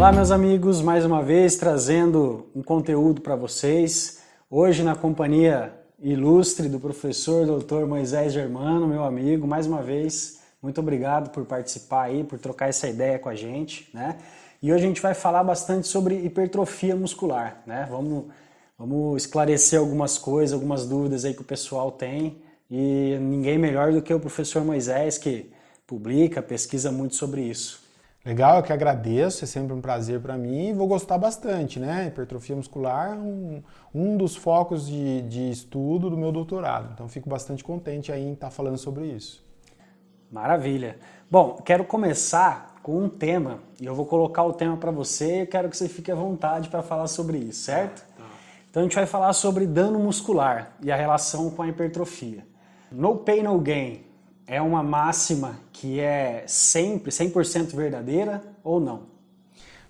Olá, meus amigos, mais uma vez trazendo um conteúdo para vocês. Hoje na companhia ilustre do professor Dr. Moisés Germano, meu amigo, mais uma vez, muito obrigado por participar aí, por trocar essa ideia com a gente, né? E hoje a gente vai falar bastante sobre hipertrofia muscular, né? Vamos esclarecer algumas coisas, algumas dúvidas aí que o pessoal tem, e ninguém melhor do que o professor Moisés, que publica, pesquisa muito sobre isso. Legal, eu que agradeço, é sempre um prazer para mim e vou gostar bastante, né? Hipertrofia muscular é um dos focos de estudo do meu doutorado, então fico bastante contente aí em estar falando sobre isso. Maravilha! Bom, quero começar com um tema e eu vou colocar o tema para você e quero que você fique à vontade para falar sobre isso, certo? Então a gente vai falar sobre dano muscular e a relação com a hipertrofia. No pain, no gain. É uma máxima que é sempre 100% verdadeira ou não?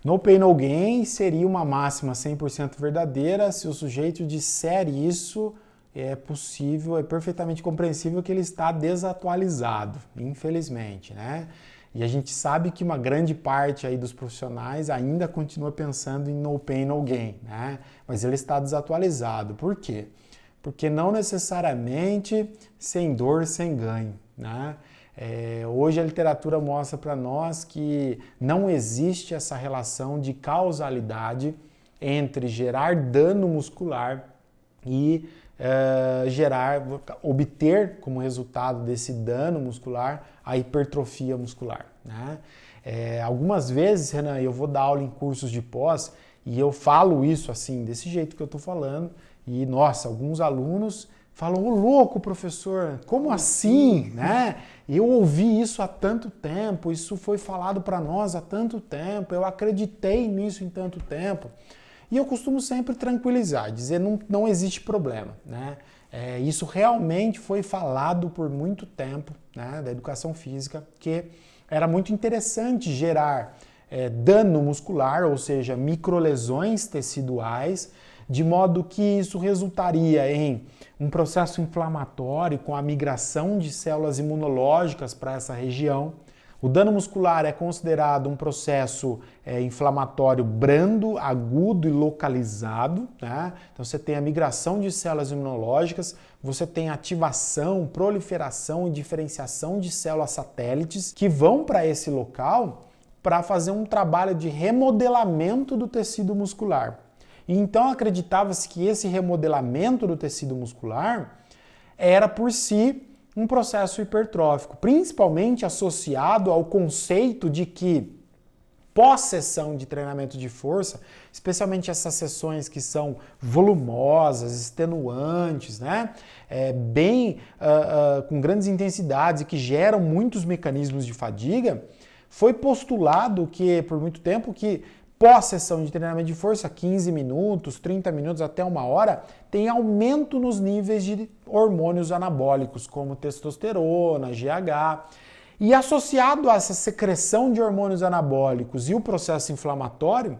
No pain, no gain seria uma máxima 100% verdadeira. Se o sujeito disser isso, é possível, é perfeitamente compreensível que ele está desatualizado, infelizmente, né? E a gente sabe que uma grande parte aí dos profissionais ainda continua pensando em no pain, no gain, né? Mas ele está desatualizado. Por quê? Porque não necessariamente sem dor, sem ganho, né? Hoje a literatura mostra para nós que não existe essa relação de causalidade entre gerar dano muscular e obter como resultado desse dano muscular a hipertrofia muscular, né? Algumas vezes, Renan, eu vou dar aula em cursos de pós e eu falo isso assim, desse jeito que eu estou falando, e nossa, alguns alunos falam, ô louco, professor, como assim, né? Eu ouvi isso há tanto tempo, isso foi falado para nós há tanto tempo, eu acreditei nisso em tanto tempo. E eu costumo sempre tranquilizar, dizer não existe problema, né? Isso realmente foi falado por muito tempo, né, da educação física, que era muito interessante gerar dano muscular, ou seja, microlesões teciduais, de modo que isso resultaria em um processo inflamatório com a migração de células imunológicas para essa região. O dano muscular é considerado um processo inflamatório brando, agudo e localizado, né? Então você tem a migração de células imunológicas, você tem ativação, proliferação e diferenciação de células satélites que vão para esse local para fazer um trabalho de remodelamento do tecido muscular. E então acreditava-se que esse remodelamento do tecido muscular era por si um processo hipertrófico, principalmente associado ao conceito de que pós-sessão de treinamento de força, especialmente essas sessões que são volumosas, extenuantes, né? Com grandes intensidades e que geram muitos mecanismos de fadiga, foi postulado que, por muito tempo, que pós-sessão de treinamento de força, 15 minutos, 30 minutos até uma hora, tem aumento nos níveis de hormônios anabólicos, como testosterona, GH. E associado a essa secreção de hormônios anabólicos e o processo inflamatório,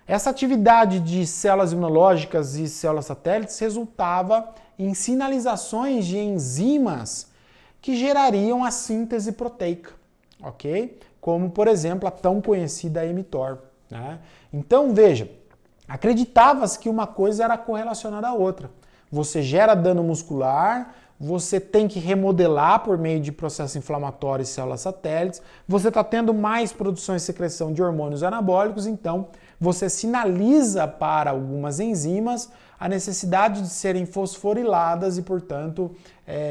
essa atividade de células imunológicas e células satélites resultava em sinalizações de enzimas que gerariam a síntese proteica, ok? Como, por exemplo, a tão conhecida mTOR. Né? Então, veja, acreditava-se que uma coisa era correlacionada à outra. Você gera dano muscular, você tem que remodelar por meio de processo inflamatório e células satélites, você está tendo mais produção e secreção de hormônios anabólicos, então você sinaliza para algumas enzimas a necessidade de serem fosforiladas e, portanto,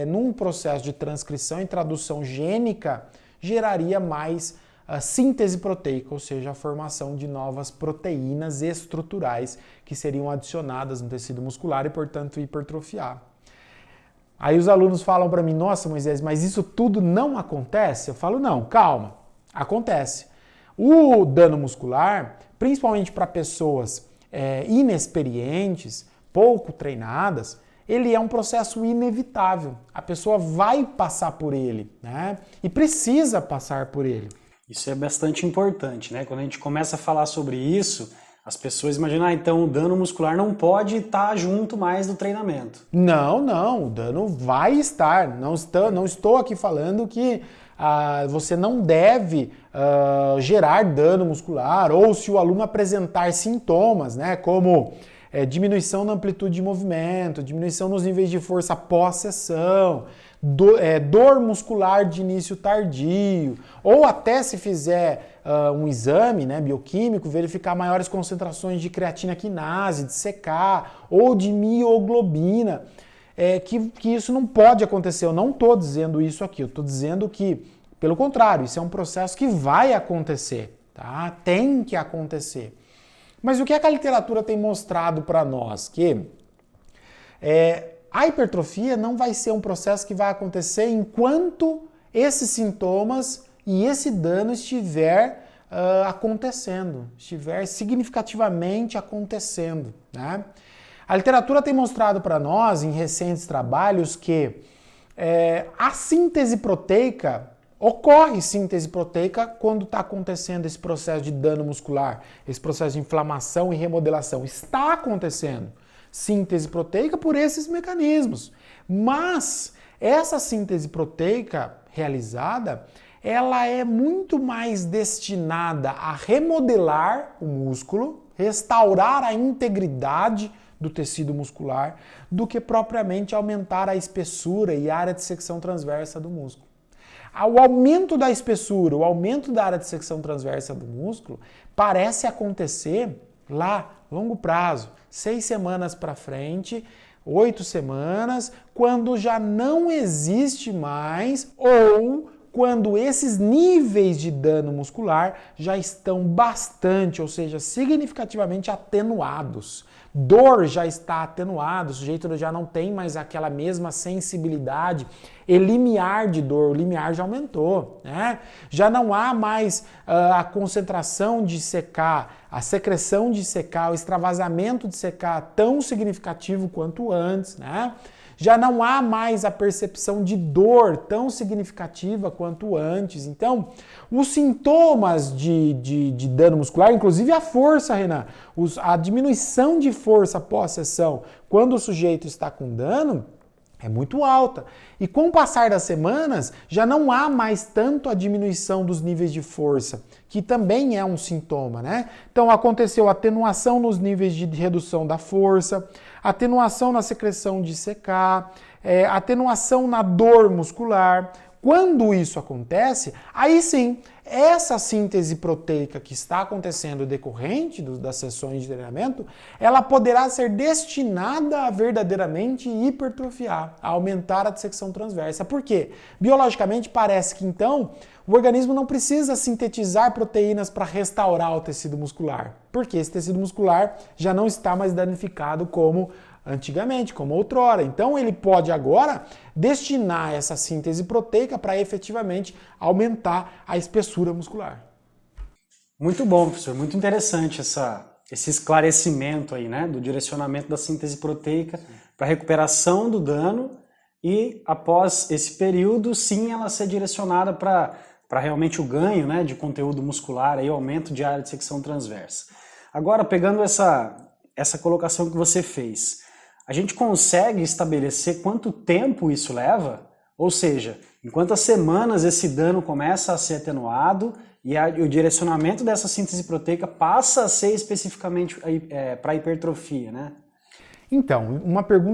num processo de transcrição e tradução gênica, geraria mais a síntese proteica, ou seja, a formação de novas proteínas estruturais que seriam adicionadas no tecido muscular e, portanto, hipertrofiar. Aí os alunos falam para mim, nossa, Moisés, mas isso tudo não acontece? Eu falo, não, calma, acontece. O dano muscular, principalmente para pessoas inexperientes, pouco treinadas, ele é um processo inevitável. A pessoa vai passar por ele, né? E precisa passar por ele. Isso é bastante importante, né? Quando a gente começa a falar sobre isso, as pessoas imaginam, então o dano muscular não pode estar junto mais do treinamento. Não, o dano vai estar. Não estou aqui falando que você não deve gerar dano muscular, ou se o aluno apresentar sintomas, né, como diminuição na amplitude de movimento, diminuição nos níveis de força pós-sessão, dor muscular de início tardio, ou até se fizer um exame, né, bioquímico, verificar maiores concentrações de creatina quinase, de CK ou de mioglobina, que isso não pode acontecer. Eu não estou dizendo isso aqui, eu estou dizendo que, pelo contrário, isso é um processo que vai acontecer, tá? Tem que acontecer. Mas o que a literatura tem mostrado para nós? Que a hipertrofia não vai ser um processo que vai acontecer enquanto esses sintomas e esse dano estiver acontecendo, estiver significativamente acontecendo, né? A literatura tem mostrado para nós, em recentes trabalhos, que a síntese proteica, ocorre síntese proteica quando está acontecendo esse processo de dano muscular, esse processo de inflamação e remodelação. Está acontecendo síntese proteica por esses mecanismos. Mas essa síntese proteica realizada, ela é muito mais destinada a remodelar o músculo, restaurar a integridade do tecido muscular, do que propriamente aumentar a espessura e a área de secção transversa do músculo. O aumento da espessura, o aumento da área de secção transversa do músculo parece acontecer lá, longo prazo, 6 semanas para frente, 8 semanas, quando já não existe mais ou quando esses níveis de dano muscular já estão bastante, ou seja, significativamente atenuados. Dor já está atenuada, o sujeito já não tem mais aquela mesma sensibilidade e limiar de dor, o limiar já aumentou, né? Já não há mais a concentração de CK, a secreção de CK, o extravasamento de CK tão significativo quanto antes, né? Já não há mais a percepção de dor tão significativa quanto antes. Então, os sintomas de dano muscular, inclusive a força, Renan, a diminuição de força pós-sessão, quando o sujeito está com dano, é muito alta. E com o passar das semanas, já não há mais tanto a diminuição dos níveis de força, que também é um sintoma, né? Então aconteceu atenuação nos níveis de redução da força, atenuação na secreção de CK, atenuação na dor muscular. Quando isso acontece, aí sim, essa síntese proteica que está acontecendo decorrente das sessões de treinamento, ela poderá ser destinada a verdadeiramente hipertrofiar, a aumentar a dissecção transversa. Por quê? Biologicamente parece que então o organismo não precisa sintetizar proteínas para restaurar o tecido muscular, porque esse tecido muscular já não está mais danificado como antigamente, como outrora. Então ele pode agora destinar essa síntese proteica para efetivamente aumentar a espessura muscular. Muito bom, professor. Muito interessante esse esclarecimento aí, né, do direcionamento da síntese proteica para recuperação do dano e após esse período, sim, ela ser direcionada para realmente o ganho, né, de conteúdo muscular, aí, o aumento de área de secção transversa. Agora, pegando essa colocação que você fez, a gente consegue estabelecer quanto tempo isso leva? Ou seja, em quantas semanas esse dano começa a ser atenuado e o direcionamento dessa síntese proteica passa a ser especificamente para hipertrofia, né? Então,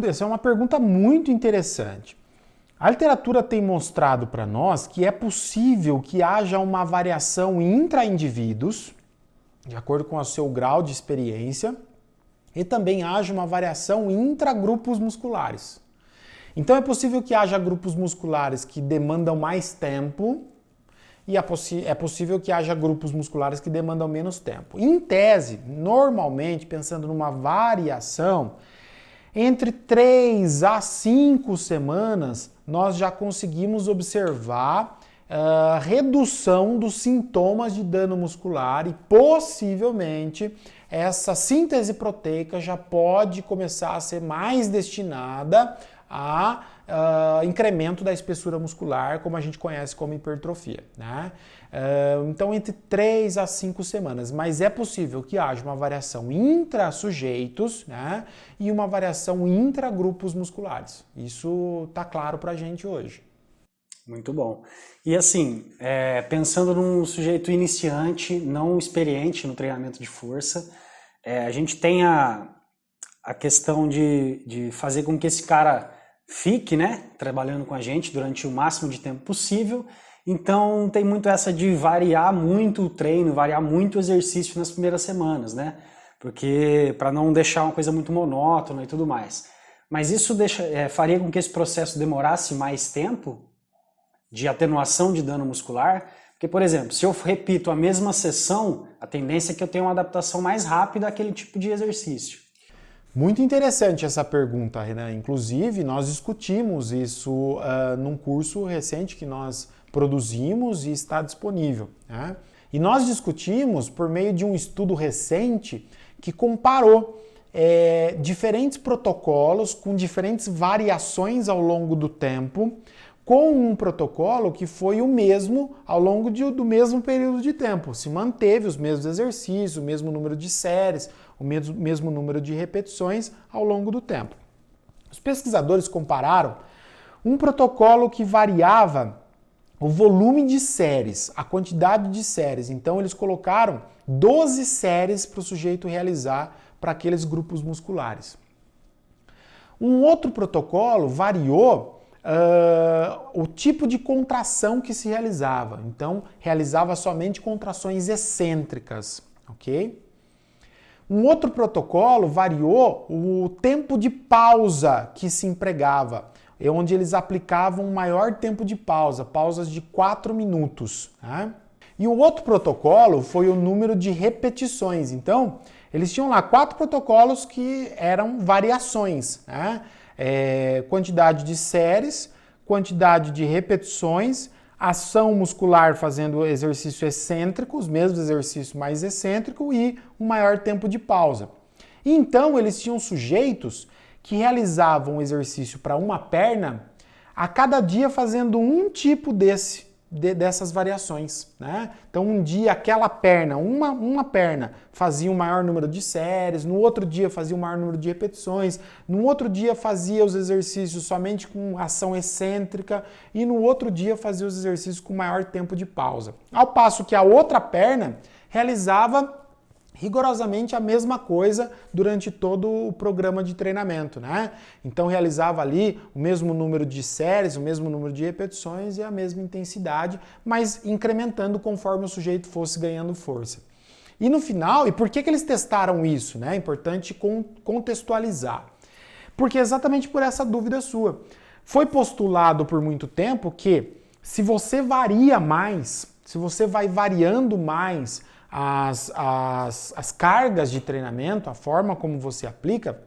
essa é uma pergunta muito interessante. A literatura tem mostrado para nós que é possível que haja uma variação intra-indivíduos, de acordo com o seu grau de experiência, e também haja uma variação intragrupos musculares. Então é possível que haja grupos musculares que demandam mais tempo e é possível que haja grupos musculares que demandam menos tempo. Em tese, normalmente, pensando numa variação, entre 3 a 5 semanas nós já conseguimos observar redução dos sintomas de dano muscular e possivelmente essa síntese proteica já pode começar a ser mais destinada a incremento da espessura muscular, como a gente conhece como hipertrofia, né? Então, entre 3 a 5 semanas, mas é possível que haja uma variação intra-sujeitos, né, e uma variação intra-grupos musculares. Isso está claro para a gente hoje. Muito bom. E assim, pensando num sujeito iniciante, não experiente no treinamento de força, a gente tem a questão de fazer com que esse cara fique, né, trabalhando com a gente durante o máximo de tempo possível. Então tem muito essa de variar muito o treino, variar muito o exercício nas primeiras semanas, né? Porque para não deixar uma coisa muito monótona e tudo mais. Mas isso faria com que esse processo demorasse mais tempo de atenuação de dano muscular? Porque, por exemplo, se eu repito a mesma sessão, a tendência é que eu tenha uma adaptação mais rápida àquele tipo de exercício. Muito interessante essa pergunta, Renan. Inclusive, nós discutimos isso num curso recente que nós produzimos e está disponível, né? E nós discutimos por meio de um estudo recente que comparou diferentes protocolos com diferentes variações ao longo do tempo, com um protocolo que foi o mesmo ao longo do mesmo período de tempo. Se manteve os mesmos exercícios, o mesmo número de séries, o mesmo número de repetições ao longo do tempo. Os pesquisadores compararam um protocolo que variava o volume de séries, a quantidade de séries. Então eles colocaram 12 séries para o sujeito realizar para aqueles grupos musculares. Um outro protocolo variou o tipo de contração que se realizava. Então, realizava somente contrações excêntricas, ok? Um outro protocolo variou o tempo de pausa que se empregava, onde eles aplicavam um maior tempo de pausa, pausas de 4 minutos. Né? E o outro protocolo foi o número de repetições. Então, eles tinham lá 4 protocolos que eram variações, né? Quantidade de séries, quantidade de repetições, ação muscular fazendo exercício excêntrico, os mesmos exercícios mais excêntrico e um maior tempo de pausa. E então eles tinham sujeitos que realizavam um exercício para uma perna a cada dia fazendo um tipo dessas variações, né? Então um dia aquela perna, uma perna fazia um maior número de séries, no outro dia fazia um maior número de repetições, no outro dia fazia os exercícios somente com ação excêntrica e no outro dia fazia os exercícios com maior tempo de pausa. Ao passo que a outra perna realizava rigorosamente a mesma coisa durante todo o programa de treinamento, né? Então realizava ali o mesmo número de séries, o mesmo número de repetições e a mesma intensidade, mas incrementando conforme o sujeito fosse ganhando força. E no final, e por que eles testaram isso, né? É importante contextualizar. Porque exatamente por essa dúvida sua. Foi postulado por muito tempo que se você varia mais, se você vai variando mais as cargas de treinamento, a forma como você aplica,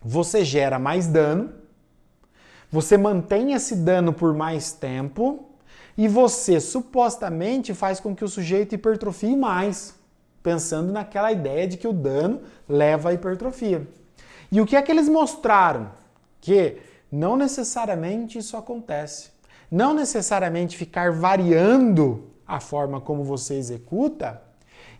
você gera mais dano, você mantém esse dano por mais tempo e você supostamente faz com que o sujeito hipertrofie mais, pensando naquela ideia de que o dano leva à hipertrofia. E o que é que eles mostraram? Que não necessariamente isso acontece. Não necessariamente ficar variando a forma como você executa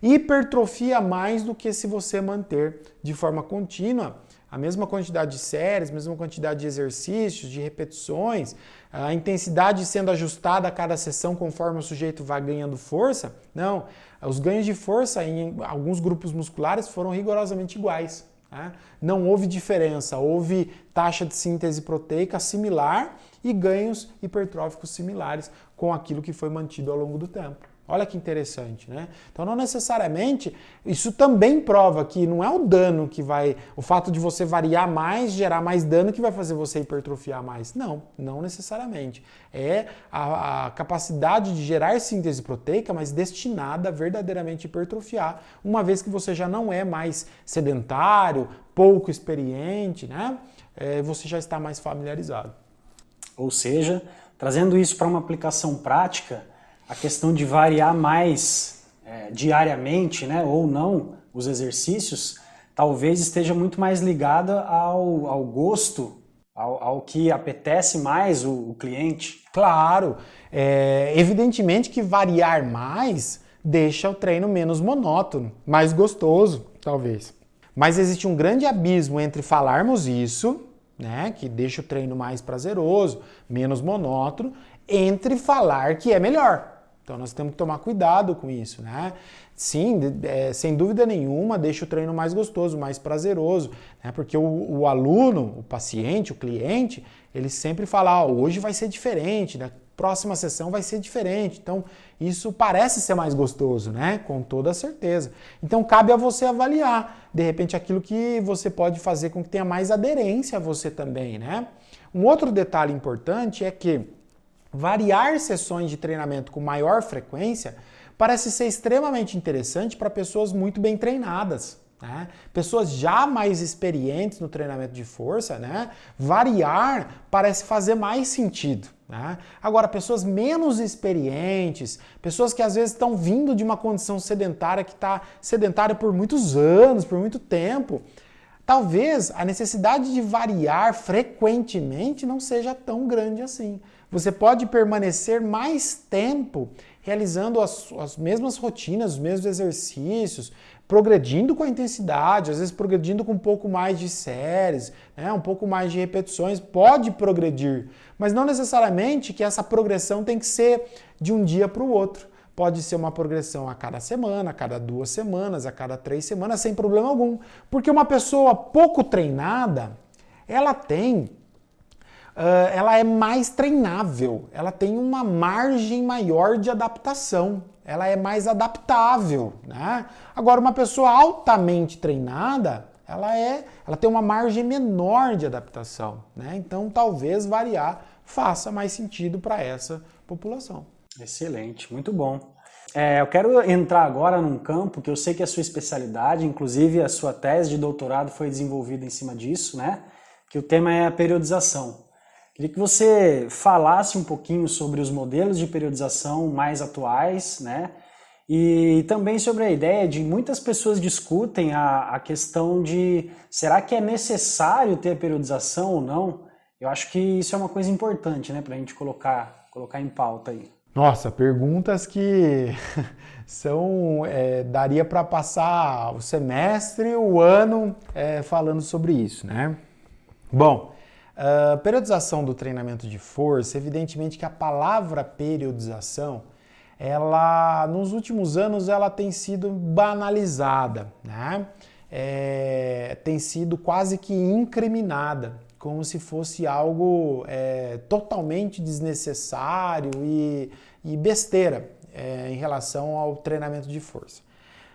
hipertrofia mais do que se você manter de forma contínua a mesma quantidade de séries, a mesma quantidade de exercícios, de repetições, a intensidade sendo ajustada a cada sessão conforme o sujeito vai ganhando força. Não, os ganhos de força em alguns grupos musculares foram rigorosamente iguais. Né? Não houve diferença, houve taxa de síntese proteica similar e ganhos hipertróficos similares com aquilo que foi mantido ao longo do tempo. Olha que interessante, né? Então não necessariamente, isso também prova que não é o dano que vai, o fato de você variar mais, gerar mais dano que vai fazer você hipertrofiar mais. Não, não necessariamente. É a capacidade de gerar síntese proteica, mas destinada a verdadeiramente hipertrofiar, uma vez que você já não é mais sedentário, pouco experiente, né? Você já está mais familiarizado. Ou seja, trazendo isso para uma aplicação prática, a questão de variar mais diariamente, né, ou não, os exercícios, talvez esteja muito mais ligada ao gosto, ao que apetece mais o cliente. Claro, evidentemente que variar mais deixa o treino menos monótono, mais gostoso, talvez. Mas existe um grande abismo entre falarmos isso, né, que deixa o treino mais prazeroso, menos monótono, entre falar que é melhor. Então nós temos que tomar cuidado com isso, né? Sim, sem dúvida nenhuma, deixa o treino mais gostoso, mais prazeroso, né? Porque o aluno, o paciente, o cliente, ele sempre fala, hoje vai ser diferente, na próxima sessão vai ser diferente. Então isso parece ser mais gostoso, né? Com toda certeza. Então cabe a você avaliar, de repente, aquilo que você pode fazer com que tenha mais aderência a você também, né? Um outro detalhe importante é que variar sessões de treinamento com maior frequência parece ser extremamente interessante para pessoas muito bem treinadas, né? Pessoas já mais experientes no treinamento de força, né? Variar parece fazer mais sentido, né? Agora, pessoas menos experientes, pessoas que às vezes estão vindo de uma condição sedentária que está sedentária por muitos anos, por muito tempo, talvez a necessidade de variar frequentemente não seja tão grande assim. Você pode permanecer mais tempo realizando as mesmas rotinas, os mesmos exercícios, progredindo com a intensidade, às vezes progredindo com um pouco mais de séries, né, um pouco mais de repetições, pode progredir, mas não necessariamente que essa progressão tem que ser de um dia para o outro. Pode ser uma progressão a cada semana, a cada 2 semanas, a cada 3 semanas, sem problema algum. Porque uma pessoa pouco treinada, ela é mais treinável, ela tem uma margem maior de adaptação, ela é mais adaptável, né? Agora, uma pessoa altamente treinada, ela tem uma margem menor de adaptação, né? Então, talvez variar faça mais sentido para essa população. Excelente, muito bom. Eu quero entrar agora num campo que eu sei que é a sua especialidade, inclusive a sua tese de doutorado foi desenvolvida em cima disso, né? Que o tema é a periodização. Queria que você falasse um pouquinho sobre os modelos de periodização mais atuais, né? E também sobre a ideia de muitas pessoas discutem a questão de será que é necessário ter a periodização ou não? Eu acho que isso é uma coisa importante, né? Para a gente colocar em pauta aí. Nossa, perguntas que daria para passar o semestre, o ano falando sobre isso, né? Bom, periodização do treinamento de força, evidentemente que a palavra periodização, ela nos últimos anos ela tem sido banalizada, né? Tem sido quase que incriminada, como se fosse algo totalmente desnecessário e besteira em relação ao treinamento de força.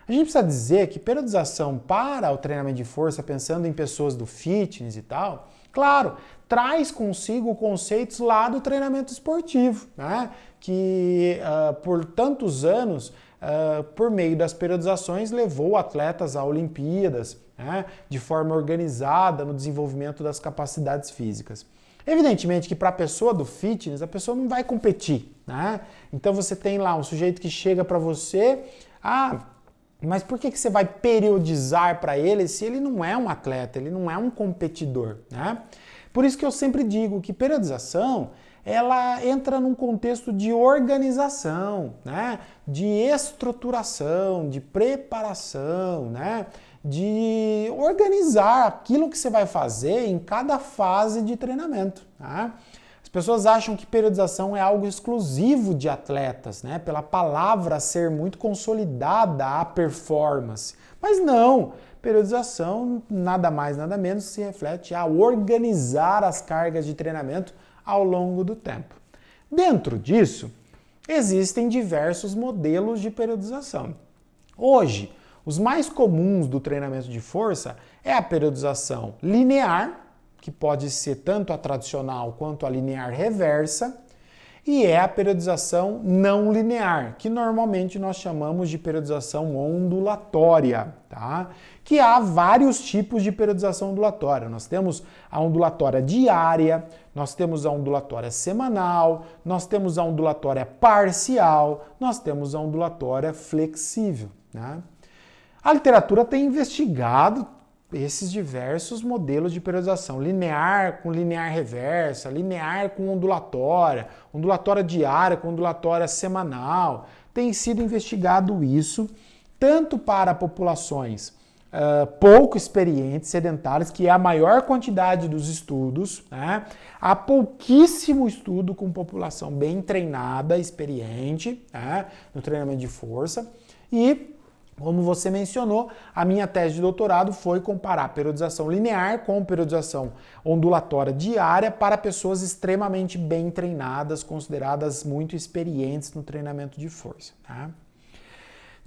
A gente precisa dizer que periodização para o treinamento de força, pensando em pessoas do fitness e tal, claro, traz consigo conceitos lá do treinamento esportivo, né? Que por tantos anos, por meio das periodizações, levou atletas a Olimpíadas, né? De forma organizada no desenvolvimento das capacidades físicas. Evidentemente que para a pessoa do fitness, a pessoa não vai competir, né? Então você tem lá um sujeito que chega para você, mas por que você vai periodizar para ele se ele não é um atleta, ele não é um competidor, né? Por isso que eu sempre digo que periodização, ela entra num contexto de organização, né? De estruturação, de preparação, né? De organizar aquilo que você vai fazer em cada fase de treinamento, né? As pessoas acham que periodização é algo exclusivo de atletas, né? Pela palavra ser muito consolidada a performance. Mas não, periodização nada mais, nada menos se reflete a organizar as cargas de treinamento ao longo do tempo. Dentro disso, existem diversos modelos de periodização. Hoje, os mais comuns do treinamento de força é a periodização linear, que pode ser tanto a tradicional quanto a linear reversa, e é a periodização não linear, que normalmente nós chamamos de periodização ondulatória, tá? Que há vários tipos de periodização ondulatória. Nós temos a ondulatória diária, nós temos a ondulatória semanal, nós temos a ondulatória parcial, nós temos a ondulatória flexível, né? A literatura tem investigado esses diversos modelos de periodização, linear com linear reversa, linear com ondulatória, ondulatória diária com ondulatória semanal. Tem sido investigado isso tanto para populações pouco experientes, sedentários, que é a maior quantidade dos estudos, né? Há pouquíssimo estudo com população bem treinada, experiente, né? No treinamento de força. E, como você mencionou, a minha tese de doutorado foi comparar periodização linear com periodização ondulatória diária para pessoas extremamente bem treinadas, consideradas muito experientes no treinamento de força, tá?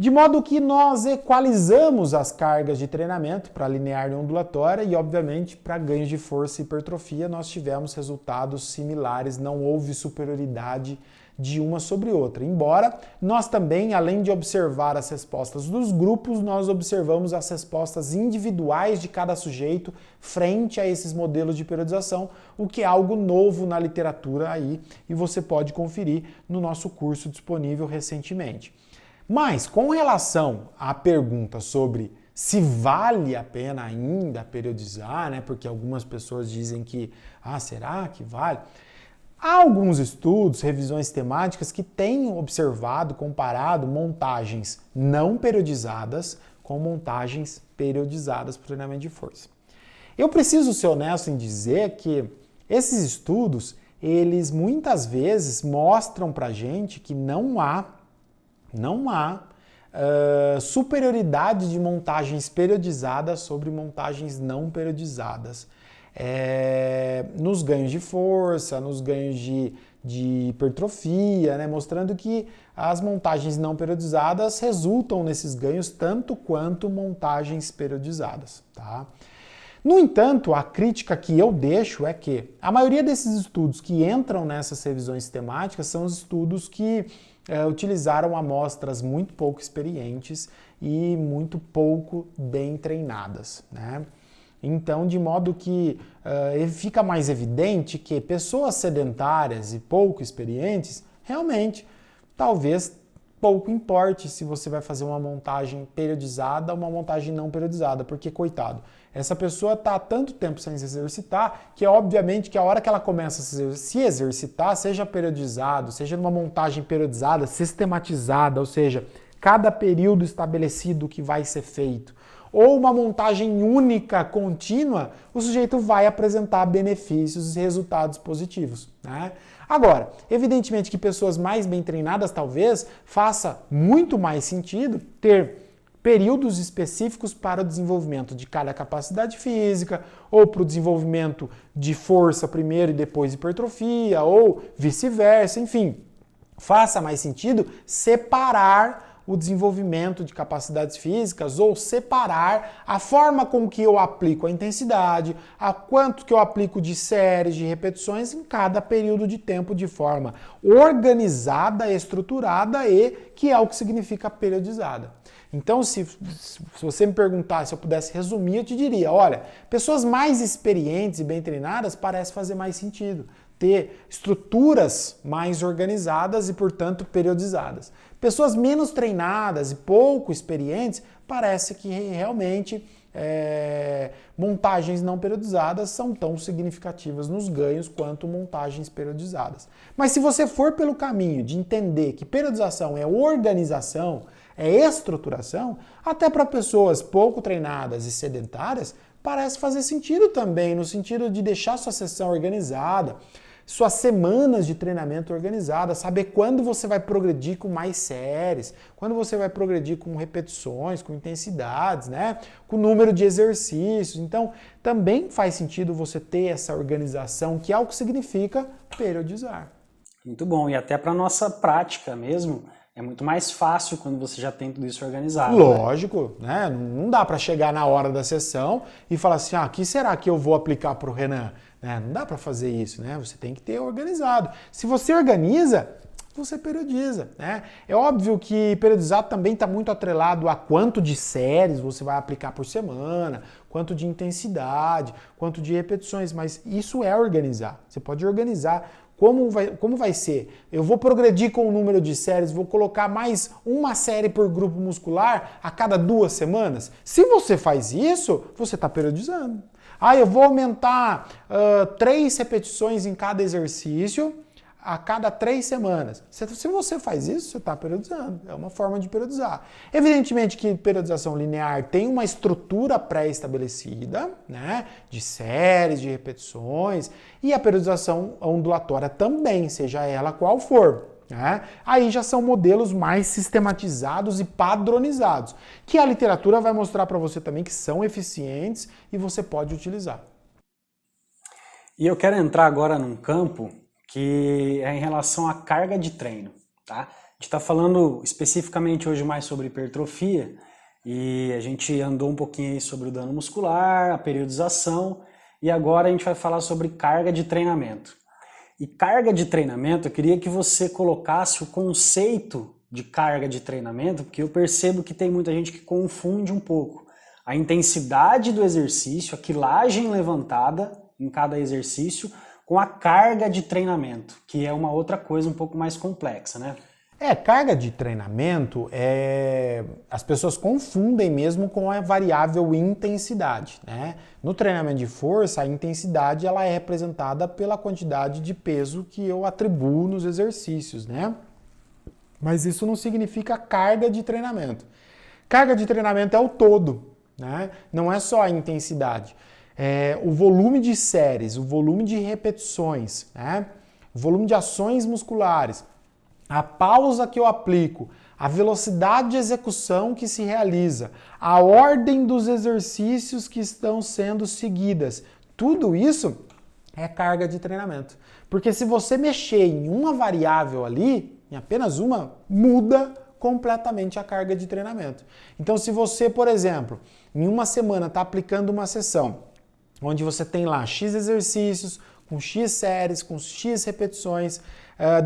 De modo que nós equalizamos as cargas de treinamento para linear e ondulatória e, obviamente, para ganhos de força e hipertrofia, nós tivemos resultados similares, não houve superioridade de uma sobre outra. Embora nós também, além de observar as respostas dos grupos, nós observamos as respostas individuais de cada sujeito frente a esses modelos de periodização, o que é algo novo na literatura aí, e você pode conferir no nosso curso disponível recentemente. Mas, com relação à pergunta sobre se vale a pena ainda periodizar, né? Porque algumas pessoas dizem que, será que vale? Há alguns estudos, revisões temáticas que têm observado, comparado montagens não periodizadas com montagens periodizadas para o treinamento de força. Eu preciso ser honesto em dizer que esses estudos, eles muitas vezes mostram para a gente que não há superioridade de montagens periodizadas sobre montagens não periodizadas. Nos ganhos de força, nos ganhos de hipertrofia, né? Mostrando que as montagens não periodizadas resultam nesses ganhos tanto quanto montagens periodizadas, tá? No entanto, a crítica que eu deixo é que a maioria desses estudos que entram nessas revisões temáticas são os estudos que utilizaram amostras muito pouco experientes e muito pouco bem treinadas, né? Então, de modo que fica mais evidente que pessoas sedentárias e pouco experientes, realmente, talvez pouco importe se você vai fazer uma montagem periodizada ou uma montagem não periodizada, porque, coitado, essa pessoa está há tanto tempo sem se exercitar que, obviamente, que a hora que ela começa a se exercitar, seja periodizado, seja numa montagem periodizada, sistematizada, ou seja, cada período estabelecido que vai ser feito, ou uma montagem única, contínua, o sujeito vai apresentar benefícios e resultados positivos, né? Agora, evidentemente que pessoas mais bem treinadas talvez faça muito mais sentido ter períodos específicos para o desenvolvimento de cada capacidade física, ou para o desenvolvimento de força primeiro e depois hipertrofia, ou vice-versa, enfim. Faça mais sentido separar o desenvolvimento de capacidades físicas ou separar a forma com que eu aplico a intensidade, a quanto que eu aplico de séries, de repetições em cada período de tempo de forma organizada, estruturada e que é o que significa periodizada. Então, se você me perguntasse, se eu pudesse resumir, eu te diria, olha, pessoas mais experientes e bem treinadas parece fazer mais sentido ter estruturas mais organizadas e, portanto, periodizadas. Pessoas menos treinadas e pouco experientes, parece que realmente montagens não periodizadas são tão significativas nos ganhos quanto montagens periodizadas. Mas se você for pelo caminho de entender que periodização é organização, é estruturação, até para pessoas pouco treinadas e sedentárias, parece fazer sentido também, no sentido de deixar sua sessão organizada, suas semanas de treinamento organizadas, saber quando você vai progredir com mais séries, quando você vai progredir com repetições, com intensidades, né? Com número de exercícios. Então, também faz sentido você ter essa organização, que é o que significa periodizar. Muito bom. E até para a nossa prática mesmo, é muito mais fácil quando você já tem tudo isso organizado. Lógico, né? Não dá para chegar na hora da sessão e falar assim, o que será que eu vou aplicar para o Renan? Não dá para fazer isso, né? Você tem que ter organizado. Se você organiza, você periodiza, né? É óbvio que periodizar também está muito atrelado a quanto de séries você vai aplicar por semana, quanto de intensidade, quanto de repetições, mas isso é organizar. Você pode organizar como vai ser. Eu vou progredir com o número de séries, vou colocar mais uma série por grupo muscular a cada 2 semanas. Se você faz isso, você está periodizando. Eu vou aumentar 3 repetições em cada exercício a cada 3 semanas. Se você faz isso, você está periodizando. É uma forma de periodizar. Evidentemente que periodização linear tem uma estrutura pré-estabelecida, né, de séries, de repetições, e a periodização ondulatória também, seja ela qual for. Né? Aí já são modelos mais sistematizados e padronizados, que a literatura vai mostrar para você também que são eficientes e você pode utilizar. E eu quero entrar agora num campo que é em relação à carga de treino. Tá? A gente está falando especificamente hoje mais sobre hipertrofia e a gente andou um pouquinho aí sobre o dano muscular, a periodização e agora a gente vai falar sobre carga de treinamento. E carga de treinamento, eu queria que você colocasse o conceito de carga de treinamento, porque eu percebo que tem muita gente que confunde um pouco a intensidade do exercício, a quilagem levantada em cada exercício, com a carga de treinamento, que é uma outra coisa um pouco mais complexa, né? Carga de treinamento, as pessoas confundem mesmo com a variável intensidade, né? No treinamento de força, a intensidade ela é representada pela quantidade de peso que eu atribuo nos exercícios, né? Mas isso não significa carga de treinamento. Carga de treinamento é o todo, né? Não é só a intensidade. O volume de séries, o volume de repetições, né? O volume de ações musculares, a pausa que eu aplico, a velocidade de execução que se realiza, a ordem dos exercícios que estão sendo seguidas, tudo isso é carga de treinamento. Porque se você mexer em uma variável ali, em apenas uma, muda completamente a carga de treinamento. Então se você, por exemplo, em uma semana está aplicando uma sessão, onde você tem lá X exercícios, com X séries, com X repetições,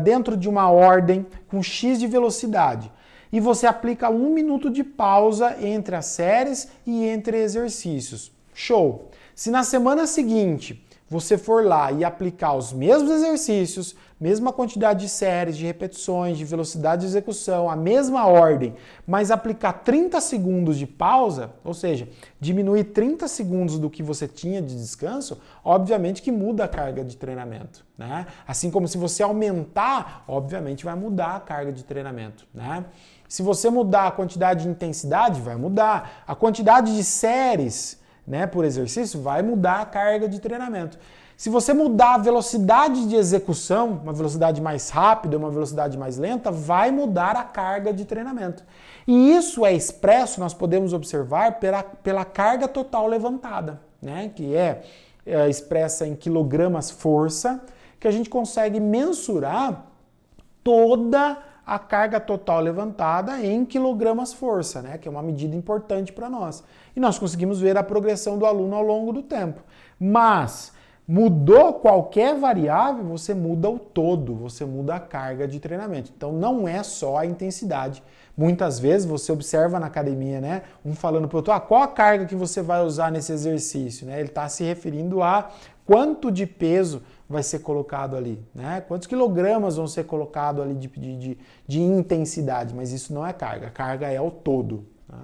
dentro de uma ordem, com X de velocidade. E você aplica 1 minuto de pausa entre as séries e entre exercícios. Show! Se na semana seguinte você for lá e aplicar os mesmos exercícios, mesma quantidade de séries, de repetições, de velocidade de execução, a mesma ordem, mas aplicar 30 segundos de pausa, ou seja, diminuir 30 segundos do que você tinha de descanso, obviamente que muda a carga de treinamento, né? Assim como se você aumentar, obviamente vai mudar a carga de treinamento, né? Se você mudar a quantidade de intensidade, vai mudar. A quantidade de séries, né, por exercício, vai mudar a carga de treinamento. Se você mudar a velocidade de execução, uma velocidade mais rápida, uma velocidade mais lenta, vai mudar a carga de treinamento. E isso é expresso, nós podemos observar, pela carga total levantada, né, que é expressa em quilogramas força, que a gente consegue mensurar toda a carga total levantada em quilogramas força, né? Que é uma medida importante para nós. E nós conseguimos ver a progressão do aluno ao longo do tempo. Mas mudou qualquer variável, você muda o todo, você muda a carga de treinamento. Então não é só a intensidade. Muitas vezes você observa na academia, né? Um falando para o outro, qual a carga que você vai usar nesse exercício? Né? Ele está se referindo a quanto de peso vai ser colocado ali, né? Quantos quilogramas vão ser colocados ali de intensidade, mas isso não é carga, a carga é o todo. Né?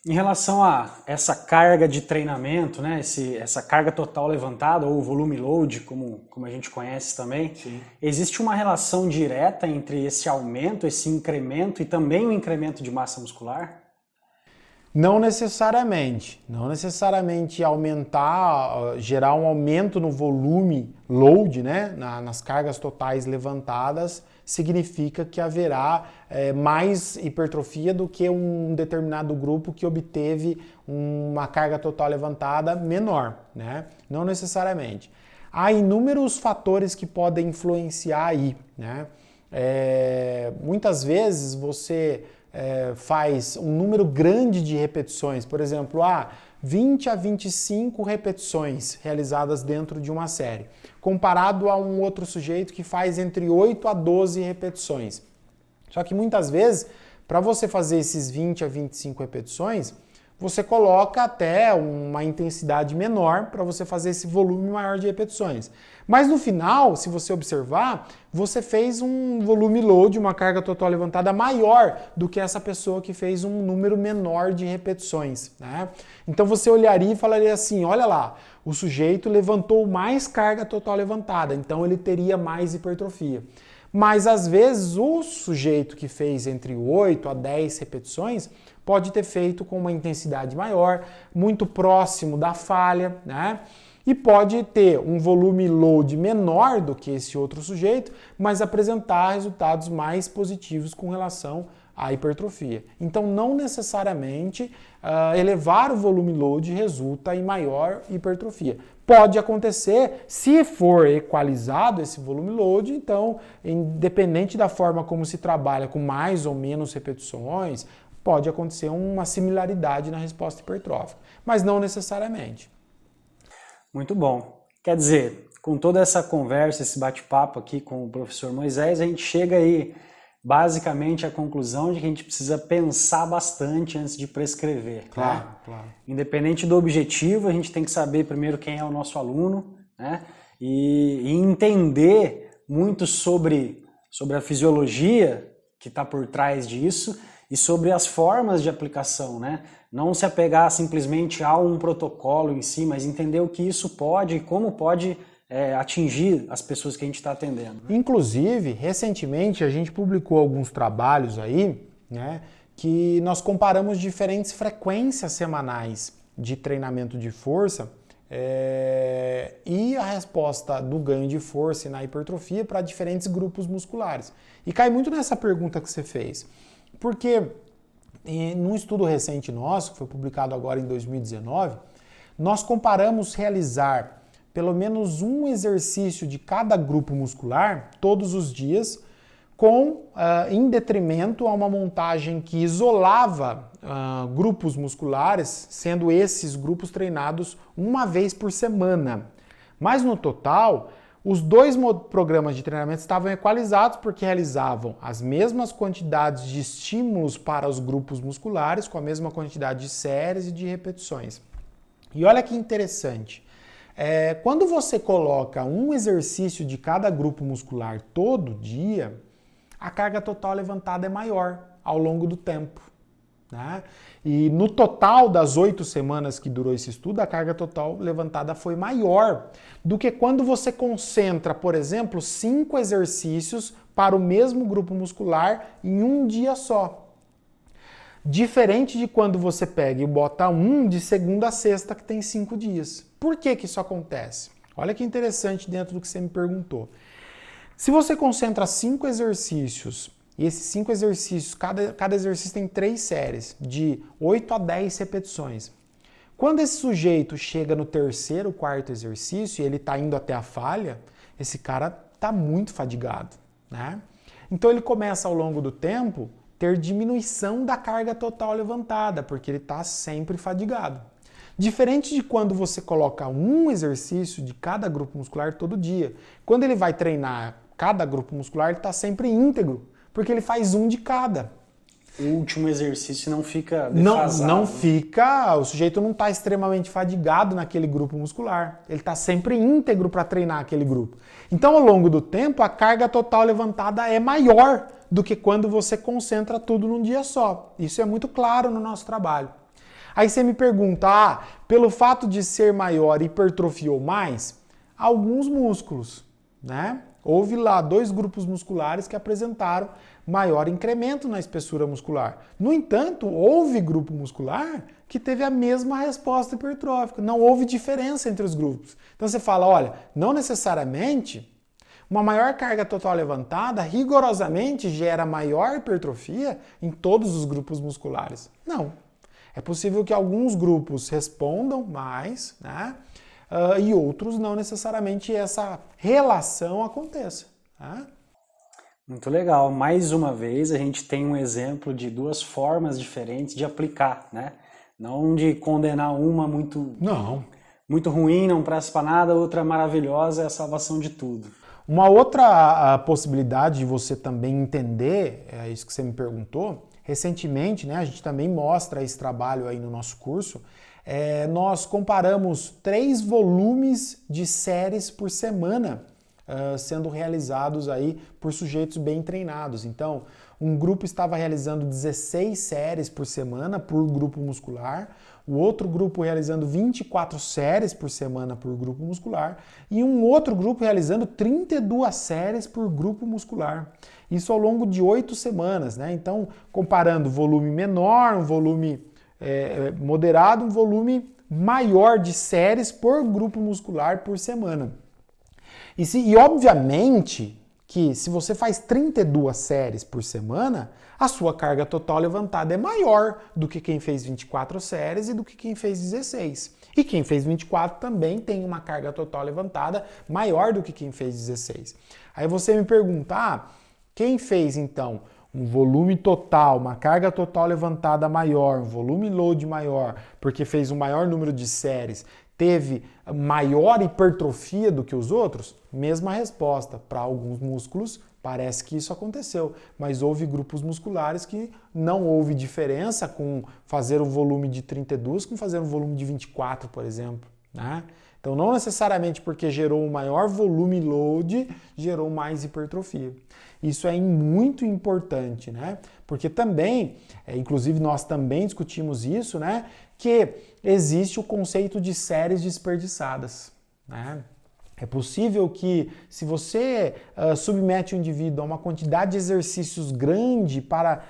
Em relação a essa carga de treinamento, né? Essa carga total levantada, ou volume load, como a gente conhece também, sim, existe uma relação direta entre esse aumento, esse incremento e também o incremento de massa muscular? Não necessariamente. Não necessariamente aumentar, gerar um aumento no volume load, né, nas cargas totais levantadas, significa que haverá mais hipertrofia do que um determinado grupo que obteve uma carga total levantada menor, né? Não necessariamente. Há inúmeros fatores que podem influenciar aí, né? Muitas vezes você faz um número grande de repetições, por exemplo, 20 a 25 repetições realizadas dentro de uma série, comparado a um outro sujeito que faz entre 8 a 12 repetições. Só que muitas vezes, para você fazer esses 20 a 25 repetições, você coloca até uma intensidade menor para você fazer esse volume maior de repetições. Mas no final, se você observar, você fez um volume load, uma carga total levantada maior do que essa pessoa que fez um número menor de repetições, né? Então você olharia e falaria assim, olha lá, o sujeito levantou mais carga total levantada, então ele teria mais hipertrofia. Mas às vezes o sujeito que fez entre 8 a 10 repetições pode ter feito com uma intensidade maior, muito próximo da falha, né? E pode ter um volume load menor do que esse outro sujeito, mas apresentar resultados mais positivos com relação à hipertrofia. Então, não necessariamente elevar o volume load resulta em maior hipertrofia. Pode acontecer, se for equalizado esse volume load, então, independente da forma como se trabalha com mais ou menos repetições, pode acontecer uma similaridade na resposta hipertrófica, mas não necessariamente. Muito bom. Quer dizer, com toda essa conversa, esse bate-papo aqui com o professor Moisés, a gente chega aí basicamente à conclusão de que a gente precisa pensar bastante antes de prescrever. Claro, né? claro. Independente do objetivo, a gente tem que saber primeiro quem é o nosso aluno, né? E entender muito sobre a fisiologia que está por trás disso e sobre as formas de aplicação, né? Não se apegar simplesmente a um protocolo em si, mas entender o que isso pode e como pode atingir as pessoas que a gente está atendendo. Inclusive, recentemente a gente publicou alguns trabalhos aí, né, que nós comparamos diferentes frequências semanais de treinamento de força e a resposta do ganho de força e na hipertrofia para diferentes grupos musculares. E cai muito nessa pergunta que você fez, porque num estudo recente nosso, que foi publicado agora em 2019, nós comparamos realizar pelo menos um exercício de cada grupo muscular todos os dias, em detrimento a uma montagem que isolava grupos musculares, sendo esses grupos treinados uma vez por semana. Mas no total, os dois programas de treinamento estavam equalizados porque realizavam as mesmas quantidades de estímulos para os grupos musculares, com a mesma quantidade de séries e de repetições. E olha que interessante. Quando você coloca um exercício de cada grupo muscular todo dia, a carga total levantada é maior ao longo do tempo, né? E no total das 8 semanas que durou esse estudo, a carga total levantada foi maior do que quando você concentra, por exemplo, 5 exercícios para o mesmo grupo muscular em um dia só. Diferente de quando você pega e bota de segunda a sexta, que tem 5 dias. Por que isso acontece? Olha que interessante dentro do que você me perguntou. Se você concentra 5 exercícios, e esses 5 exercícios, cada exercício tem 3 séries, de 8 a 10 repetições. Quando esse sujeito chega no terceiro, quarto exercício, e ele está indo até a falha, esse cara está muito fadigado, né? Então ele começa ao longo do tempo ter diminuição da carga total levantada, porque ele está sempre fadigado. Diferente de quando você coloca um exercício de cada grupo muscular todo dia. Quando ele vai treinar cada grupo muscular, ele está sempre íntegro, porque ele faz um de cada. O último exercício não fica defasado. Não fica, o sujeito não está extremamente fadigado naquele grupo muscular. Ele está sempre íntegro para treinar aquele grupo. Então, ao longo do tempo, a carga total levantada é maior do que quando você concentra tudo num dia só. Isso é muito claro no nosso trabalho. Aí você me pergunta, pelo fato de ser maior, hipertrofiou mais? Alguns músculos, né? Houve lá 2 grupos musculares que apresentaram maior incremento na espessura muscular. No entanto, houve grupo muscular que teve a mesma resposta hipertrófica. Não houve diferença entre os grupos. Então você fala, olha, não necessariamente uma maior carga total levantada rigorosamente gera maior hipertrofia em todos os grupos musculares. Não. É possível que alguns grupos respondam mais, né? E outros não necessariamente essa relação aconteça. Né? Muito legal. Mais uma vez, a gente tem um exemplo de 2 formas diferentes de aplicar, né? Não de condenar uma muito ruim, não presta para nada, outra maravilhosa, é a salvação de tudo. Uma outra possibilidade de você também entender, isso que você me perguntou, recentemente, né, a gente também mostra esse trabalho aí no nosso curso, nós comparamos 3 volumes de séries por semana sendo realizados aí por sujeitos bem treinados. Então, um grupo estava realizando 16 séries por semana por grupo muscular, o outro grupo realizando 24 séries por semana por grupo muscular e um outro grupo realizando 32 séries por grupo muscular. Isso ao longo de 8 semanas, né? Então, comparando volume menor, um volume moderado, um volume maior de séries por grupo muscular por semana. E obviamente que se você faz 32 séries por semana, a sua carga total levantada é maior do que quem fez 24 séries e do que quem fez 16. E quem fez 24 também tem uma carga total levantada maior do que quem fez 16. Aí você me pergunta, quem fez então um volume total, uma carga total levantada maior, um volume load maior, porque fez um maior número de séries, teve maior hipertrofia do que os outros? Mesma resposta. Para alguns músculos, parece que isso aconteceu, mas houve grupos musculares que não houve diferença com fazer um volume de 32 com fazer um volume de 24, por exemplo, né? Então, não necessariamente porque gerou um maior volume load, gerou mais hipertrofia. Isso é muito importante, né? Porque também, inclusive nós também discutimos isso, né? Que existe o conceito de séries desperdiçadas, né? É possível que, se você submete o indivíduo a uma quantidade de exercícios grande para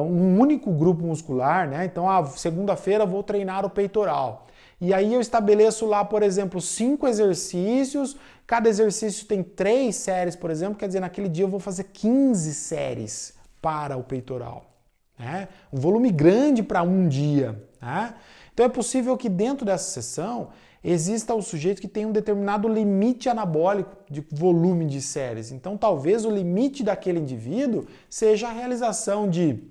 um único grupo muscular, né? Então, segunda-feira vou treinar o peitoral. E aí eu estabeleço lá, por exemplo, 5 exercícios, cada exercício tem 3 séries, por exemplo, quer dizer, naquele dia eu vou fazer 15 séries para o peitoral, né? Um volume grande para um dia, né? Então é possível que dentro dessa sessão exista o sujeito que tem um determinado limite anabólico de volume de séries. Então talvez o limite daquele indivíduo seja a realização de,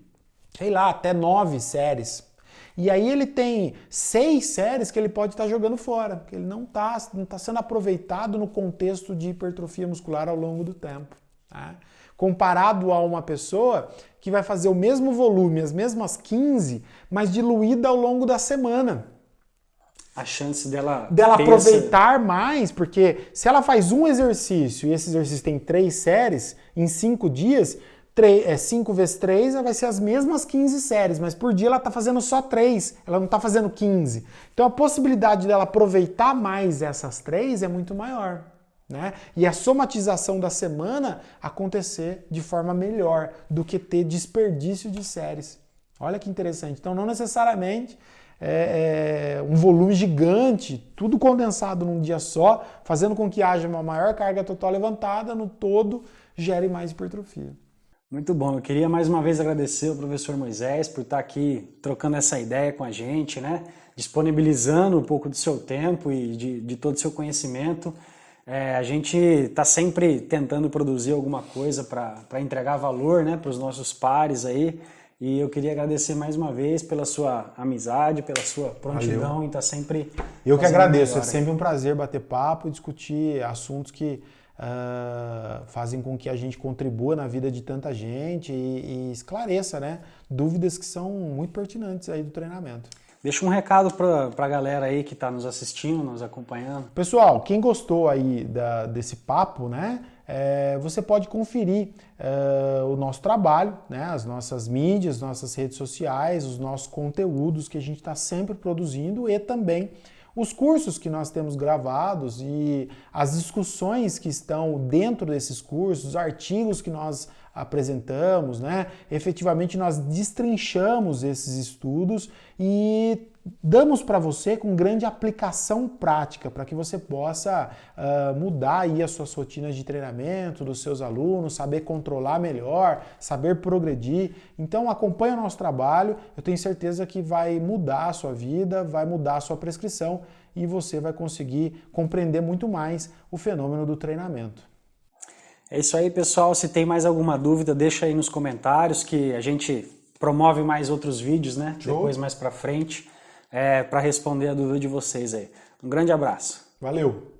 sei lá, até 9 séries. E aí ele tem 6 séries que ele pode estar jogando fora, porque ele não está sendo aproveitado no contexto de hipertrofia muscular ao longo do tempo, tá? Comparado a uma pessoa que vai fazer o mesmo volume, as mesmas 15, mas diluída ao longo da semana. A chance dela aproveitar mais, porque se ela faz um exercício e esse exercício tem 3 séries, em 5 dias, 5 vezes 3 vai ser as mesmas 15 séries, mas por dia ela está fazendo só 3, ela não está fazendo 15. Então a possibilidade dela aproveitar mais essas 3 é muito maior, né? E a somatização da semana acontecer de forma melhor do que ter desperdício de séries. Olha que interessante. Então não necessariamente um volume gigante, tudo condensado num dia só, fazendo com que haja uma maior carga total levantada, no todo gere mais hipertrofia. Muito bom, eu queria mais uma vez agradecer ao professor Moisés por estar aqui trocando essa ideia com a gente, né? Disponibilizando um pouco do seu tempo e de todo o seu conhecimento. A gente está sempre tentando produzir alguma coisa para entregar valor, né, para os nossos pares aí. E eu queria agradecer mais uma vez pela sua amizade, pela sua prontidão. Valeu. Em estar sempre... Eu que agradeço, é sempre um prazer bater papo e discutir assuntos que fazem com que a gente contribua na vida de tanta gente e esclareça, né, dúvidas que são muito pertinentes aí do treinamento. Deixa um recado para a galera aí que está nos assistindo, nos acompanhando. Pessoal, quem gostou aí desse papo, né, você pode conferir o nosso trabalho, né, as nossas mídias, nossas redes sociais, os nossos conteúdos que a gente está sempre produzindo e também os cursos que nós temos gravados e as discussões que estão dentro desses cursos, os artigos que nós apresentamos, né? Efetivamente nós destrinchamos esses estudos e damos para você com grande aplicação prática, para que você possa mudar aí as suas rotinas de treinamento dos seus alunos, saber controlar melhor, saber progredir. Então acompanhe o nosso trabalho, eu tenho certeza que vai mudar a sua vida, vai mudar a sua prescrição e você vai conseguir compreender muito mais o fenômeno do treinamento. É isso aí, pessoal. Se tem mais alguma dúvida, deixa aí nos comentários que a gente promove mais outros vídeos, né? Show. Depois mais pra frente, para responder a dúvida de vocês aí. Um grande abraço. Valeu!